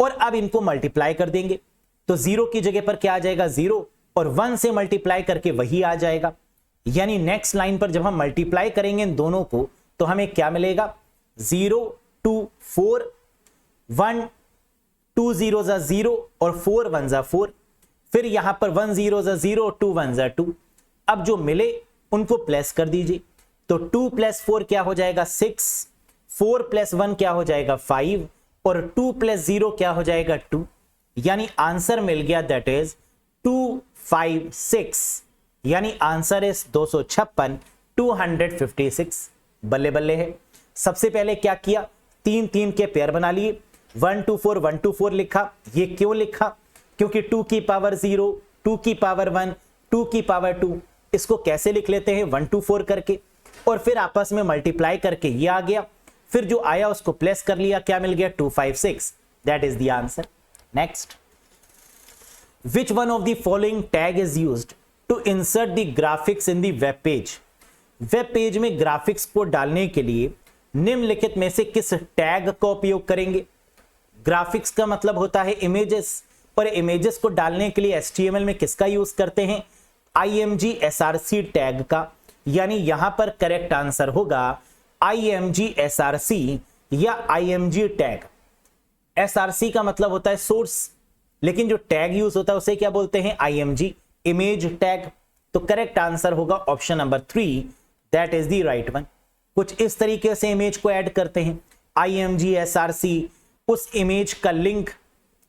और अब इनको मल्टीप्लाई कर देंगे। तो 0 की जगह पर क्या आ जाएगा? 0, और 1 से मल्टीप्लाई करके वही आ जाएगा। यानी नेक्स्ट लाइन पर जब हम मल्टीप्लाई करेंगे इन दोनों को तो हमें क्या मिलेगा? 0, 2, 4, 1, 2 0 जा 0 और 4 1 जा 4, फिर यहां पर 1 0 जा 0, 2 1 जा 2। अब जो मिले उनको प्लस कर दीजिए। तो 2 + 4 क्या हो जाएगा? 6, 4 + 1 क्या हो जाएगा? 5, और 2 + 0 क्या हो जाएगा? 2। यानी आंसर मिल गया, दैट इज 256। यानी आंसर इज 256, 256। बल्ले बल्ले है। सबसे पहले क्या किया? 3-3 के पेयर बना लिए। 124, 124 लिखा। ये क्यों लिखा? क्योंकि 2 की पावर 0, 2 की पावर 1, 2 की पावर 2, इसको कैसे लिख लेते हैं? 124 करके, और फिर आपस में मल्टीप्लाई करके ये आ गया, फिर जो आया उसको प्लस कर लिया। क्या मिल गया? 256। That is the answer. Next, which one of the following tag is used to insert the graphics in the web page? Web page में ग्राफिक्स को डालने के लिए निम्नलिखित में से किस टैग का उपयोग करेंगे? ग्राफिक्स का मतलब होता है इमेजेस, और इमेजेस को डालने के लिए HTML में किसका यूज करते हैं? IMG SRC टैग का। यानी यहां पर करेक्ट आंसर होगा IMG SRC या IMG टैग। SRC का मतलब होता है सोर्स, लेकिन जो टैग यूज होता है उसे क्या बोलते हैं? IMG, image tag. तो करेक्ट आंसर होगा option number 3, that is the right one. कुछ इस तरीके से इमेज को ऐड करते हैं। IMG SRC, उस इमेज का लिंक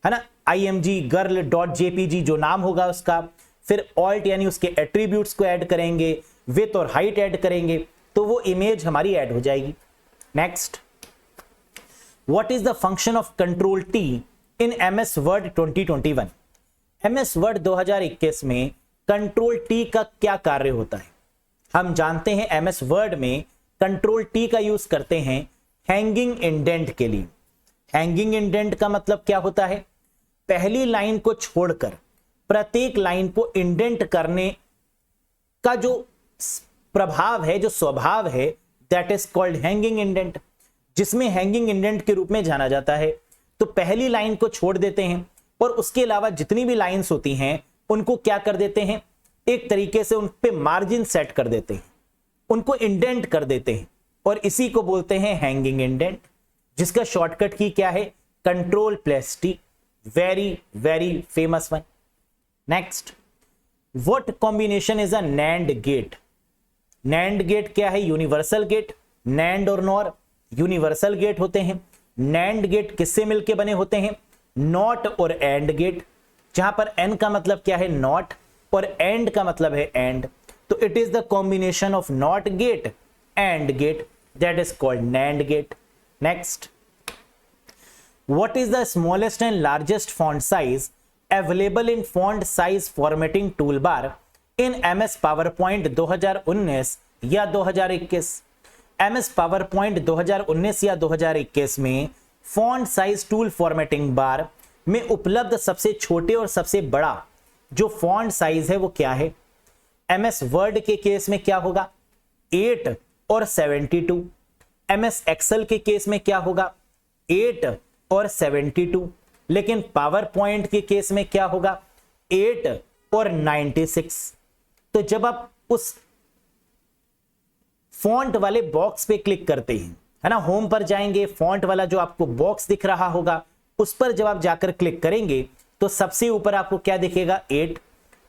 है ना, imggirl.jpg जो नाम होगा उसका, फिर ऑल्ट यानी उसके एट्रीब्यूट्स को ऐड करेंगे, विड्थ और हाइट ऐड करेंगे, तो वो इमेज हमारी ऐड हो जाएगी। Next, what is the function of control T in MS Word 2021? MS Word 2021 में कंट्रोल T का क्या कार्य होता है? हम जानते हैं MS Word में कंट्रोल T का यूज करते हैं हैंगिंग इंडेंट के लिए। हैंगिंग इंडेंट का मतलब क्या होता है? पहली लाइन को छोड़कर प्रत्येक लाइन को इंडेंट करने का जो प्रभाव है, जो स्वभाव है, that is called hanging indent, जिसमें हैंगिंग इंडेंट के रूप में जाना जाता है। तो पहली लाइन को छोड़ देते हैं और उसके अलावा जितनी भी लाइंस होती हैं उनको क्या कर देते हैं? एक तरीके से उन पे मार्जिन सेट कर देते हैं, उनको इंडेंट कर देते हैं, और इसी को बोलते हैं हैंगिंग इंडेंट, जिसका शॉर्टकट की क्या है? Ctrl+T। Very very famous one. Next, what combination is a NAND gate? NAND gate क्या है? Universal gate. NAND और NOR यूनिवर्सल गेट होते हैं। NAND गेट किससे मिलके बने होते हैं? नॉट और एंड गेट, जहां पर N का मतलब क्या है? नॉट, और एंड का मतलब है एंड। तो it is the combination of not gate and gate, that is called NAND gate. Next, what is the smallest and largest font size available in font size formatting toolbar in MS PowerPoint 2019 या 2021? MS PowerPoint 2019 या 2021 में font size tool formatting bar में उपलब्ध सबसे छोटे और सबसे बड़ा जो फॉन्ट साइज है वो क्या है? MS Word के केस में क्या होगा? 8 और 72। MS Excel के केस में क्या होगा? 8 और 72। लेकिन पावर पॉइंट के केस में क्या होगा, 8 और 96। तो जब आप उस फॉन्ट वाले बॉक्स पे क्लिक करते हैं, है ना, होम पर जाएंगे, फॉन्ट वाला जो आपको बॉक्स दिख रहा होगा उस पर जब आप जाकर क्लिक करेंगे तो सबसे ऊपर आपको क्या दिखेगा, 8,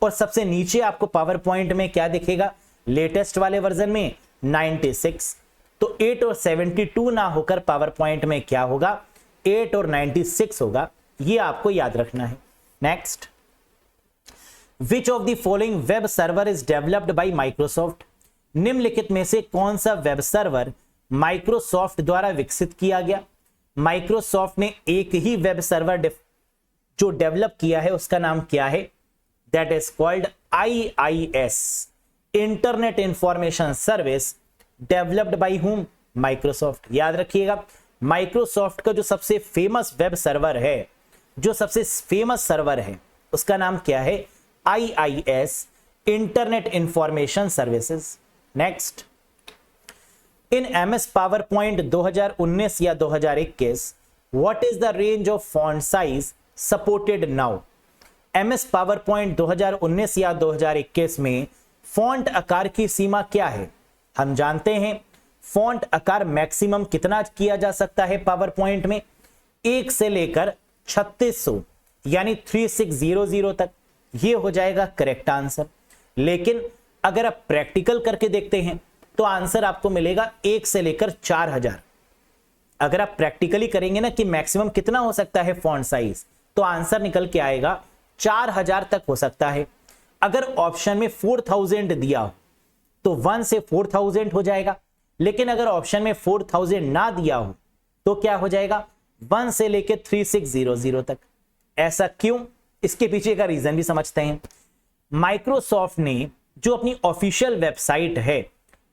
और सबसे नीचे आपको पावर पॉइंट में क्या दिखेगा, लेटेस्ट वाले वर्जन में 96। तो 8 और 72 ना होकर पावर पॉइंट में क्या होगा, 8 और 96 होगा। ये आपको याद रखना है। Next, which of the following web server is developed by Microsoft? निम्नलिखित में से कौन सा वेब सर्वर माइक्रोसॉफ्ट द्वारा विकसित किया गया? माइक्रोसॉफ्ट ने एक ही वेब सर्वर जो डेवलप किया है उसका नाम क्या है? That is called IIS, internet information service, developed by whom? Microsoft. याद रखिएगा, माइक्रोसॉफ्ट का जो सबसे फेमस वेब सर्वर है, जो सबसे फेमस सर्वर है, उसका नाम क्या है? IIS, internet information services. Next, in MS PowerPoint 2019 या 2021 what is the range of font size supported now? MS PowerPoint 2019 या 2021 में फॉन्ट आकार की सीमा क्या है? हम जानते हैं फॉन्ट आकार मैक्सिमम कितना किया जा सकता है पावर पॉइंट में, 1 से लेकर 3600 यानी 3600 तक। ये हो जाएगा करेक्ट आंसर। लेकिन अगर आप प्रैक्टिकल करके देखते हैं तो आंसर आपको मिलेगा 1 से लेकर 4000। अगर आप प्रैक्टिकली करेंगे ना कि मैक्सिमम कितना हो सकता है फॉन्ट साइज, तो आंसर निकल के आएगा 4000 तक हो सकता है। अगर ऑप्शन में 4000 दिया हो तो 1 से 4000 हो जाएगा, लेकिन अगर ऑप्शन में 4000 ना दिया हो तो क्या हो जाएगा, 1 से लेकर 3600 तक। ऐसा क्यों? इसके पीछे का रीजन भी समझते हैं। माइक्रोसॉफ्ट ने जो अपनी ऑफिशियल वेबसाइट है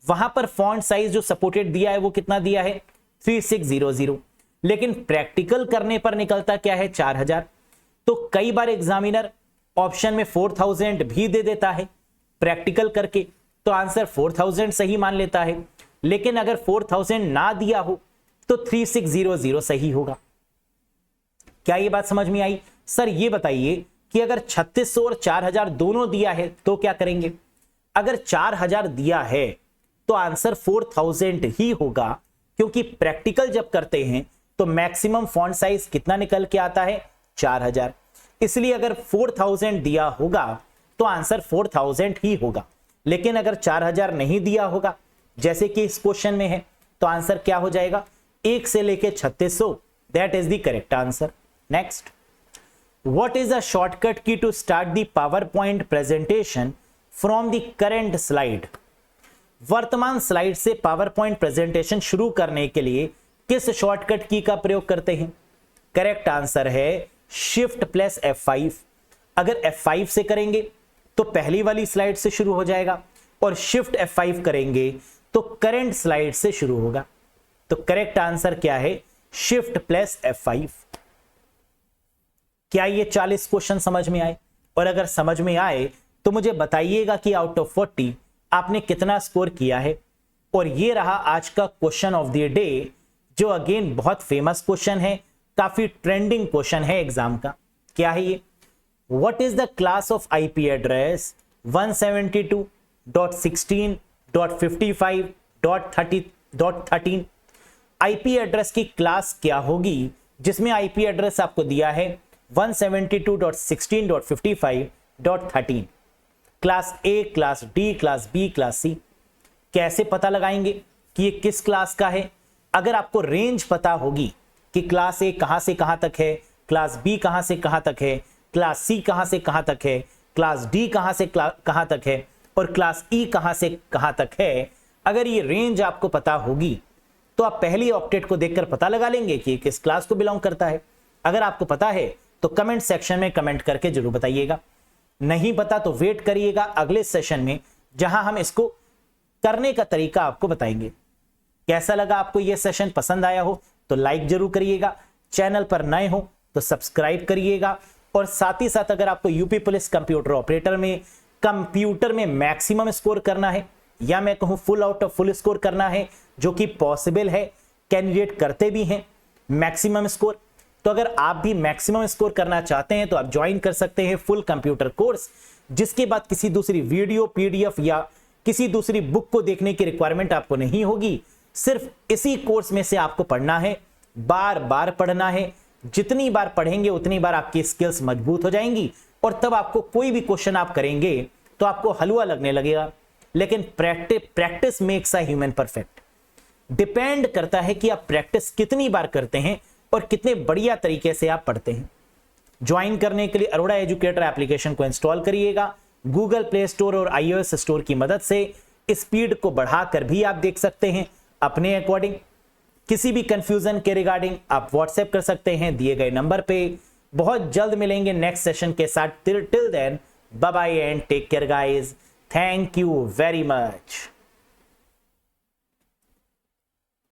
वहां पर फॉन्ट साइज जो सपोर्टेड दिया है वो कितना दिया है, 3600, लेकिन प्रैक्टिकल करने पर निकलता क्या है, 4000। तो कई बार एग्जामिनर ऑप्शन में 4000 भी दे देता है प्रैक्टिकल करके, तो आंसर 4000 सही मान लेता है। लेकिन अगर 4000 ना दिया हो तो 3600 सही होगा। क्या ये बात समझ में आई? सर ये बताइए कि अगर 3600 और 4000 दोनों दिया है तो क्या करेंगे? अगर 4000 दिया है तो आंसर 4000 ही होगा, क्योंकि प्रैक्टिकल जब करते हैं तो मैक्सिमम फॉन्ट साइज कितना निकल के आता है, 4000। इसलिए अगर 4000 दिया होगा तो आंसर 4000 ही होगा। लेकिन अगर 4000 नहीं दिया होगा जैसे कि इस क्वेश्चन में है, तो आंसर क्या हो जाएगा, 1 से लेके 3600। That is the correct answer. Next, what is the shortcut key to start the PowerPoint presentation from the current slide? वर्तमान स्लाइड से पावर पॉइंट प्रेजेंटेशन शुरू करने के लिए किस शॉर्टकट की का प्रयोग करते हैं? करेक्ट आंसर है शिफ्ट प्लस F5। अगर F5 से करेंगे तो पहली वाली स्लाइड से शुरू हो जाएगा, और शिफ्ट F5 करेंगे तो करंट स्लाइड से शुरू होगा। तो करेक्ट आंसर क्या है, शिफ्ट प्लस F5। क्या ये 40 क्वेश्चन समझ में आए? और अगर समझ में आए तो मुझे बताइएगा कि आउट ऑफ 40 आपने कितना स्कोर किया है। और ये रहा आज का क्वेश्चन ऑफ द डे, जो अगेन बहुत फेमस क्वेश्चन है, काफी ट्रेंडिंग क्वेश्चन है एग्जाम का। क्या है ये? What is the class of IP address 172.16.55.13? IP address की क्लास क्या होगी जिसमें IP एड्रेस आपको दिया है 172.16.55.13? Class A, class D, class B, class C। कैसे पता लगाएंगे कि ये किस क्लास का है? अगर आपको रेंज पता होगी कि क्लास A कहां से कहां तक है, क्लास B कहां से कहां तक है, क्लास C कहां से कहां तक है, क्लास D कहां से कहां तक है, और क्लास E कहां से कहां तक है, अगर ये रेंज आपको पता होगी तो आप पहली ऑक्टेट को देखकर पता लगा लेंगे कि किस क्लास को बिलोंग करता है। अगर आपको पता है तो कमेंट सेक्शन में कमेंट करके जरूर बताइएगा। नहीं पता तो वेट करिएगा अगले सेशन में, जहां हम इसको करने का तरीका आपको बताएंगे। कैसा लगा आपको यह सेशन? पसंद आया हो तो लाइक जरूर करिएगा, चैनल पर नए हो तो सब्सक्राइब करिएगा, और साथ ही साथ अगर आपको यूपी पुलिस कंप्यूटर ऑपरेटर में कंप्यूटर में मैक्सिमम स्कोर करना है, या मैं कहूं full out of full score करना है, जो कि पॉसिबल है, कैंडिडेट करते भी हैं मैक्सिमम स्कोर, तो अगर आप भी मैक्सिमम स्कोर करना चाहते हैं तो आप ज्वाइन कर सकते हैं फुल कंप्यूटर कोर्स, जिसके बाद किसी दूसरी वीडियो, पीडीएफ या किसी दूसरी बुक को देखने की रिक्वायरमेंट आपको नहीं होगी। सिर्फ इसी कोर्स में से आपको पढ़ना है, बार बार पढ़ना है। जितनी बार पढ़ेंगे उतनी बार आपकी स्किल्स मजबूत हो जाएंगी और तब आपको कोई भी क्वेश्चन आप करेंगे तो आपको हलवा लगने लगेगा। लेकिन practice makes a human perfect. Depend करता है कि आप प्रैक्टिस कितनी बार करते हैं और कितने बढ़िया तरीके से आप पढ़ते हैं। ज्वाइन करने के लिए अरोड़ा एजुकेटर एप्लीकेशन को इंस्टॉल करिएगा। गूगल प्ले स्टोर और iOS स्टोर की मदद से स्पीड को बढ़ाकर भी आप देख सकते हैं अपने अकॉर्डिंग। किसी भी कंफ्यूजन के रिगार्डिंग आप व्हाट्सएप कर सकते हैं दिए गए नंबर पे। बहुत जल्द मिलेंगे नेक्स्ट सेशन के साथ। Till then bye bye and take care guys. Thank you very much.